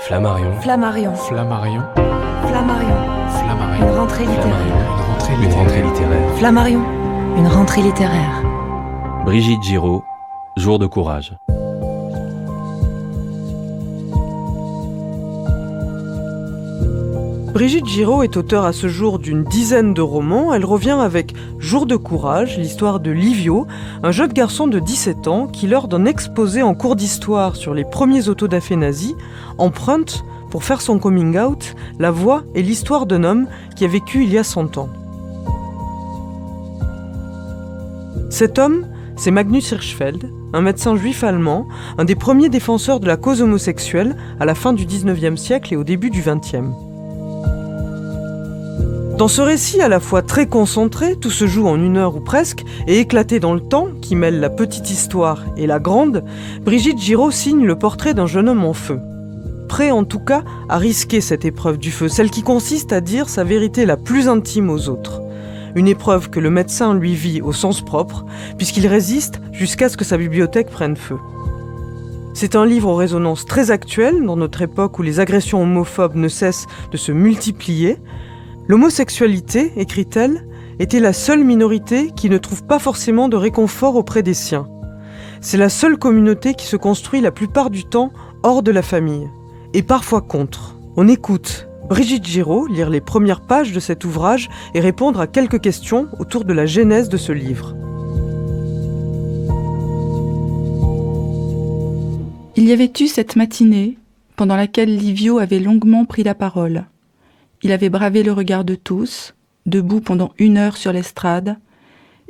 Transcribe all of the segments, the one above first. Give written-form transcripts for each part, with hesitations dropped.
Flammarion. Flammarion. Flammarion. Flammarion. Flammarion. Une rentrée littéraire. Une rentrée littéraire. Flammarion. Une rentrée littéraire. Brigitte Giraud, Jour de courage. Brigitte Giraud est auteure à ce jour d'une dizaine de romans. Elle revient avec Jour de courage, l'histoire de Livio, un jeune garçon de 17 ans qui, lors d'un exposé en cours d'histoire sur les premiers autodafés nazis, emprunte, pour faire son coming out, la voix et l'histoire d'un homme qui a vécu il y a 100 ans. Cet homme, c'est Magnus Hirschfeld, un médecin juif allemand, un des premiers défenseurs de la cause homosexuelle à la fin du 19e siècle et au début du 20e. Dans ce récit à la fois très concentré, tout se joue en 1 heure ou presque, et éclaté dans le temps, qui mêle la petite histoire et la grande, Brigitte Giraud signe le portrait d'un jeune homme en feu. Prêt en tout cas à risquer cette épreuve du feu, celle qui consiste à dire sa vérité la plus intime aux autres. Une épreuve que le médecin lui vit au sens propre, puisqu'il résiste jusqu'à ce que sa bibliothèque prenne feu. C'est un livre aux résonances très actuelles, dans notre époque où les agressions homophobes ne cessent de se multiplier. L'homosexualité, écrit-elle, était la seule minorité qui ne trouve pas forcément de réconfort auprès des siens. C'est la seule communauté qui se construit la plupart du temps hors de la famille, et parfois contre. On écoute Brigitte Giraud lire les premières pages de cet ouvrage et répondre à quelques questions autour de la genèse de ce livre. Il y avait eu cette matinée, pendant laquelle Livio avait longuement pris la parole. Il avait bravé le regard de tous, debout pendant 1 heure sur l'estrade,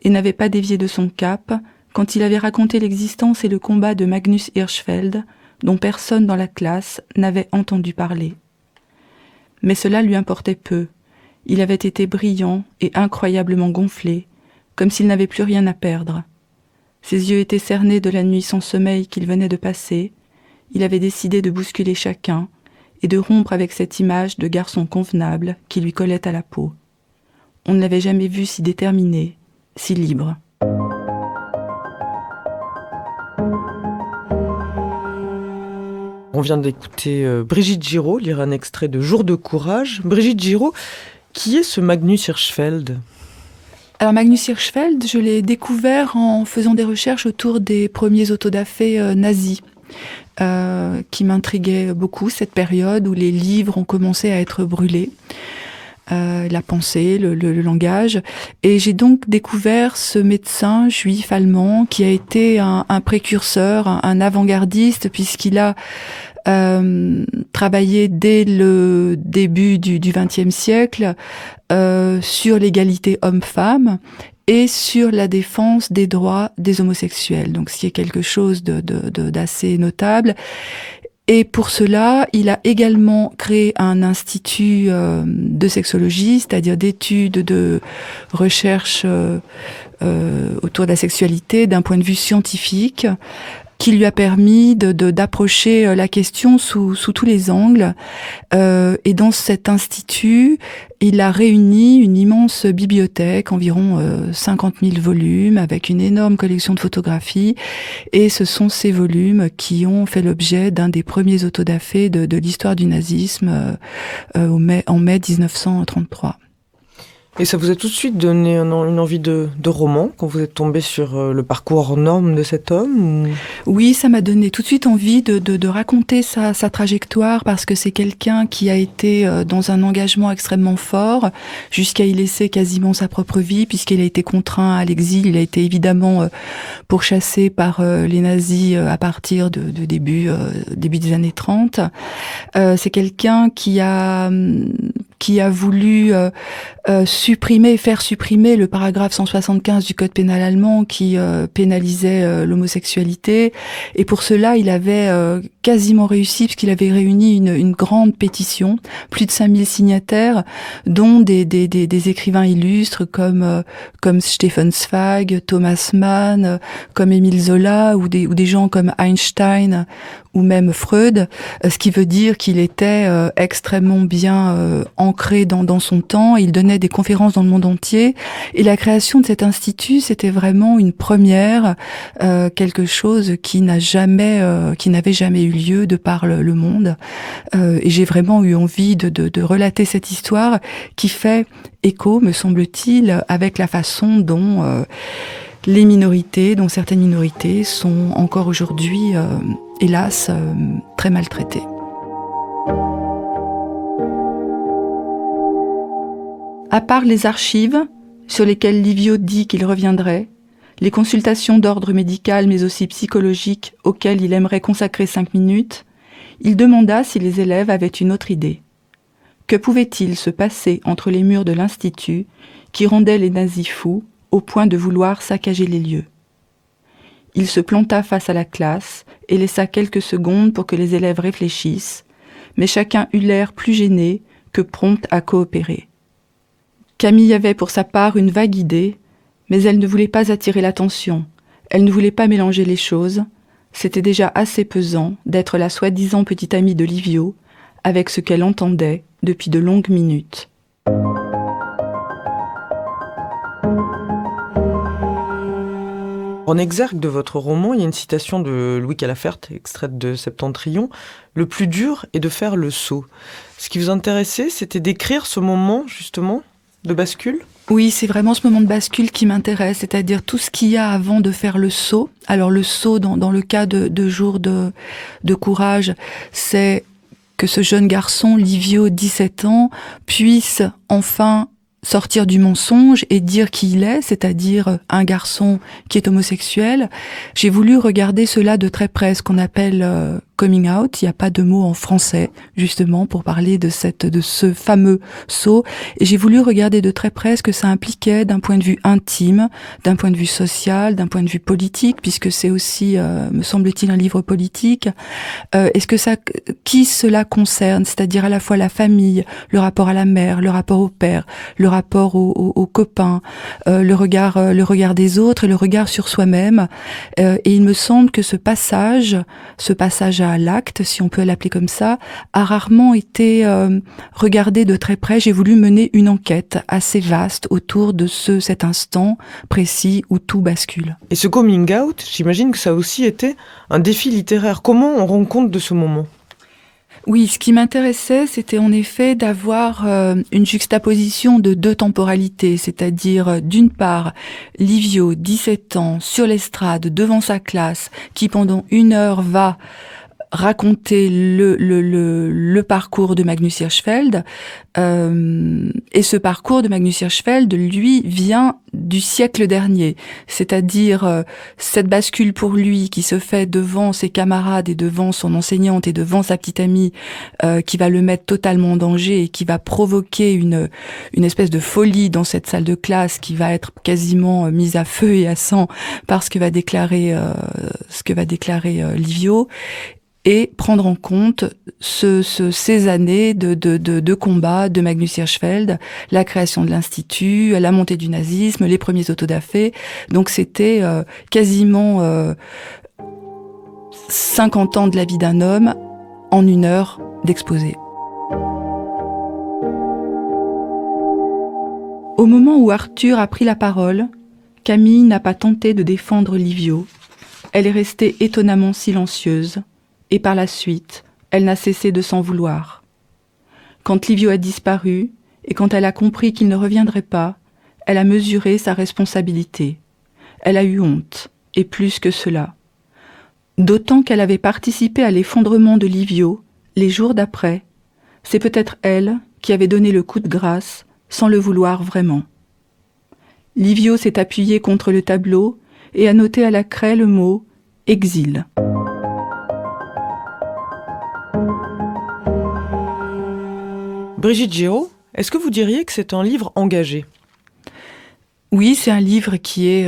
et n'avait pas dévié de son cap quand il avait raconté l'existence et le combat de Magnus Hirschfeld, dont personne dans la classe n'avait entendu parler. Mais cela lui importait peu. Il avait été brillant et incroyablement gonflé, comme s'il n'avait plus rien à perdre. Ses yeux étaient cernés de la nuit sans sommeil qu'il venait de passer. Il avait décidé de bousculer chacun, et de rompre avec cette image de garçon convenable qui lui collait à la peau. On ne l'avait jamais vu si déterminé, si libre. On vient d'écouter Brigitte Giraud lire un extrait de Jour de courage. Brigitte Giraud, qui est ce Magnus Hirschfeld ? Alors Magnus Hirschfeld, je l'ai découvert en faisant des recherches autour des premiers autodafés nazis. Qui m'intriguait beaucoup, cette période où les livres ont commencé à être brûlés, la pensée, le langage. Et j'ai donc découvert ce médecin juif allemand qui a été un précurseur, un avant-gardiste, puisqu'il a travaillé dès le début du XXe siècle sur l'égalité homme-femme et sur la défense des droits des homosexuels, donc ce qui est quelque chose d'assez notable. Et pour cela, il a également créé un institut de sexologie, c'est-à-dire d'études, de recherche autour de la sexualité d'un point de vue scientifique, qui lui a permis d'approcher la question sous tous les angles. Et dans cet institut, il a réuni une immense bibliothèque, environ 50 000 volumes, avec une énorme collection de photographies. Et ce sont ces volumes qui ont fait l'objet d'un des premiers autodafés de l'histoire du nazisme en mai 1933. Et ça vous a tout de suite donné une envie de roman quand vous êtes tombé sur le parcours hors norme de cet homme ou... Oui, ça m'a donné tout de suite envie de raconter sa trajectoire, parce que c'est quelqu'un qui a été dans un engagement extrêmement fort jusqu'à y laisser quasiment sa propre vie, puisqu'il a été contraint à l'exil. Il a été évidemment pourchassé par les nazis à partir de début des années 30. C'est quelqu'un qui a voulu faire supprimer le paragraphe 175 du code pénal allemand qui pénalisait l'homosexualité. Et pour cela, il avait quasiment réussi, puisqu'il avait réuni une grande pétition, plus de 5000 signataires, dont des écrivains illustres comme Stefan Zweig, Thomas Mann, comme Émile Zola, ou des gens comme Einstein ou même Freud, ce qui veut dire qu'il était extrêmement bien ancré dans son temps. Il donnait des conférences dans le monde entier, et la création de cet institut, c'était vraiment une première, quelque chose qui n'avait jamais eu lieu de par le monde. Et j'ai vraiment eu envie de relater cette histoire qui fait écho, me semble-t-il, avec la façon dont dont certaines minorités sont encore aujourd'hui, hélas, très maltraitées. À part les archives, sur lesquelles Livio dit qu'il reviendrait, les consultations d'ordre médical mais aussi psychologique auxquelles il aimerait consacrer 5 minutes, il demanda si les élèves avaient une autre idée. Que pouvait-il se passer entre les murs de l'Institut qui rendait les nazis fous au point de vouloir saccager les lieux? Il se planta face à la classe et laissa quelques secondes pour que les élèves réfléchissent, mais chacun eut l'air plus gêné que prompt à coopérer. Camille avait pour sa part une vague idée, mais elle ne voulait pas attirer l'attention, elle ne voulait pas mélanger les choses. C'était déjà assez pesant d'être la soi-disant petite amie de Livio, avec ce qu'elle entendait depuis de longues minutes. En exergue de votre roman, il y a une citation de Louis Calafert, extraite de Septentrion. Le plus dur est de faire le saut. Ce qui vous intéressait, c'était d'écrire ce moment, justement, de bascule ? Oui, c'est vraiment ce moment de bascule qui m'intéresse, c'est-à-dire tout ce qu'il y a avant de faire le saut. Alors le saut, dans le cas de Jour de courage, c'est que ce jeune garçon, Livio, 17 ans, puisse enfin sortir du mensonge et dire qui il est, c'est-à-dire un garçon qui est homosexuel. J'ai voulu regarder cela de très près, ce qu'on appelle coming out. Il n'y a pas de mot en français, justement, pour parler de ce fameux saut. Et j'ai voulu regarder de très près ce que ça impliquait d'un point de vue intime, d'un point de vue social, d'un point de vue politique, puisque c'est aussi, me semble-t-il, un livre politique. Qui cela concerne, c'est-à-dire à la fois la famille, le rapport à la mère, le rapport au père, le rapport aux copains, le regard des autres et le regard sur soi-même. Et il me semble que ce passage à l'acte, si on peut l'appeler comme ça, a rarement été regardé de très près. J'ai voulu mener une enquête assez vaste autour de cet instant précis où tout bascule. Et ce coming out, j'imagine que ça a aussi été un défi littéraire. Comment on rend compte de ce moment ? Oui, ce qui m'intéressait, c'était en effet d'avoir une juxtaposition de deux temporalités, c'est-à-dire d'une part Livio, 17 ans, sur l'estrade, devant sa classe, qui pendant 1 heure va raconter le parcours de Magnus Hirschfeld, et ce parcours de Magnus Hirschfeld, lui, vient du siècle dernier, c'est-à-dire cette bascule pour lui qui se fait devant ses camarades et devant son enseignante et devant sa petite amie, qui va le mettre totalement en danger et qui va provoquer une espèce de folie dans cette salle de classe qui va être quasiment mise à feu et à sang par ce que va déclarer Livio. Et prendre en compte ces années de combat de Magnus Hirschfeld, la création de l'Institut, la montée du nazisme, les premiers autodafés. Donc c'était quasiment 50 ans de la vie d'un homme en 1 heure d'exposé. Au moment où Arthur a pris la parole, Camille n'a pas tenté de défendre Livio. Elle est restée étonnamment silencieuse. Et par la suite, elle n'a cessé de s'en vouloir. Quand Livio a disparu, et quand elle a compris qu'il ne reviendrait pas, elle a mesuré sa responsabilité. Elle a eu honte, et plus que cela. D'autant qu'elle avait participé à l'effondrement de Livio, les jours d'après. C'est peut-être elle qui avait donné le coup de grâce, sans le vouloir vraiment. Livio s'est appuyé contre le tableau et a noté à la craie le mot « exil ». Brigitte Giraud, est-ce que vous diriez que c'est un livre engagé ? Oui, c'est un livre qui est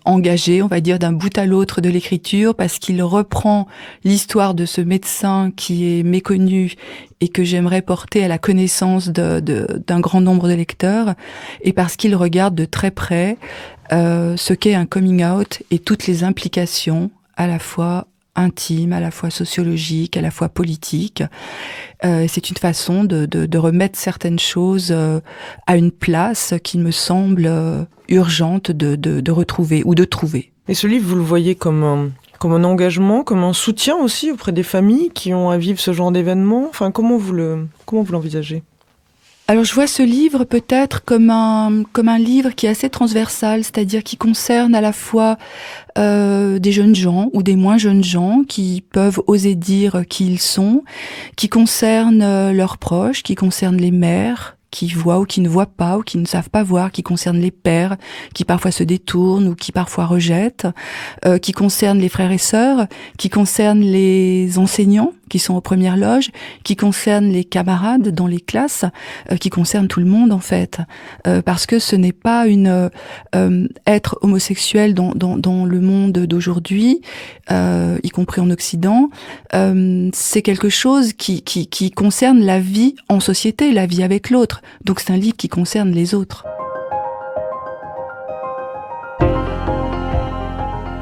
engagé, on va dire, d'un bout à l'autre de l'écriture, parce qu'il reprend l'histoire de ce médecin qui est méconnu et que j'aimerais porter à la connaissance d'un grand nombre de lecteurs, et parce qu'il regarde de très près ce qu'est un coming out et toutes les implications, à la fois intime, à la fois sociologique, à la fois politique. C'est une façon de remettre certaines choses à une place qui me semble urgente de retrouver ou de trouver. Et ce livre, vous le voyez comme un engagement, comme un soutien aussi auprès des familles qui ont à vivre ce genre d'événement. Enfin, comment vous l'envisagez ? Alors je vois ce livre peut-être comme un livre qui est assez transversal, c'est-à-dire qui concerne à la fois des jeunes gens ou des moins jeunes gens qui peuvent oser dire qui ils sont, qui concerne leurs proches, qui concerne les mères, qui voient ou qui ne voient pas ou qui ne savent pas voir, qui concerne les pères, qui parfois se détournent ou qui parfois rejettent, qui concerne les frères et sœurs, qui concerne les enseignants qui sont aux premières loges, qui concerne les camarades dans les classes, qui concerne tout le monde en fait, parce que ce n'est pas être homosexuel dans le monde d'aujourd'hui, y compris en Occident, c'est quelque chose qui concerne la vie en société, la vie avec l'autre. Donc c'est un livre qui concerne les autres.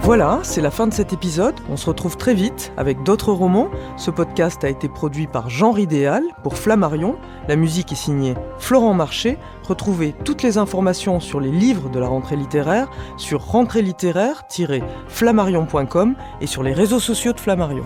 Voilà, c'est la fin de cet épisode. On se retrouve très vite avec d'autres romans. Ce podcast a été produit par Genre Idéal pour Flammarion. La musique est signée Florent Marché. Retrouvez toutes les informations sur les livres de la rentrée littéraire sur rentrée-littéraire-flammarion.com et sur les réseaux sociaux de Flammarion.